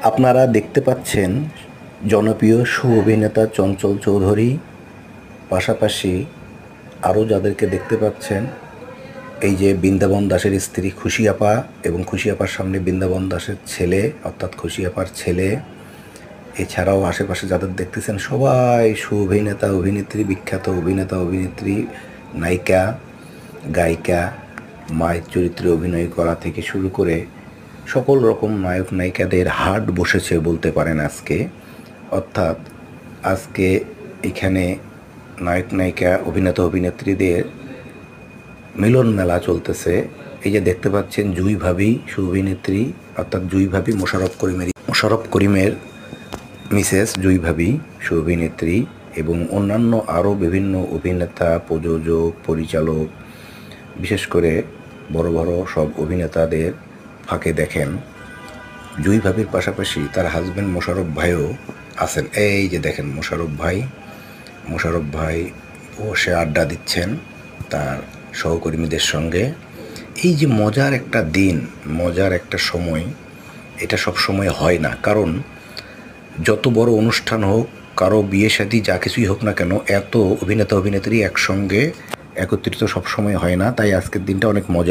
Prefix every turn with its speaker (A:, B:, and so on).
A: আপনারা দেখতে পাচ্ছেন জনপ্রিয় অভিনেতা চঞ্চল চৌধুরী, পাশাপাশি আরও যাদেরকে দেখতে পাচ্ছেন এই যে বৃন্দাবন দাসের স্ত্রী খুশি আপা এবং খুশি আপার সামনে বৃন্দাবন দাসের ছেলে অর্থাৎ খুশি আপার ছেলে। এছাড়াও আশেপাশে যাদের দেখতেছেন সবাই অভিনেতা অভিনেত্রী, বিখ্যাত অভিনেতা অভিনেত্রী, নায়িকা গায়িকা, মায়ের চরিত্রে অভিনয় করা থেকে শুরু করে সকল রকম নায়ক নায়িকাদের হাট বসেছে বলতে পারেন আজকে। অর্থাৎ আজকে এখানে নায়ক নায়িকা অভিনেতা অভিনেত্রীদের মিলন মেলা চলতেছে। এই যে দেখতে পাচ্ছেন জুই ভাবি অভিনেত্রী অর্থাৎ জুই ভাবি মোশাররফ করিমের মিসেস জুই ভাবি অভিনেত্রী এবং অন্যান্য আরও বিভিন্ন অভিনেতা, প্রযোজক, পরিচালক, বিশেষ করে বড় বড় সব অভিনেতাদের ফাঁকে দেখেন জুই ভাবির পাশাপাশি তার হাজব্যান্ড মোশাররফ ভাইও আছেন। এই যে দেখেন মোশাররফ ভাই বসে আড্ডা দিচ্ছেন তার সহকর্মীদের সঙ্গে। এই যে মজার একটা দিন, মজার একটা সময়, এটা সব সময় হয় না। কারণ যত বড় অনুষ্ঠান হোক, কারো বিয়ে শাদী যা কিছুই হোক না কেন, এত অভিনেতা অভিনেত্রী একসঙ্গে একত্রিত সবসময় হয় না। তাই আজকের দিনটা অনেক মজা।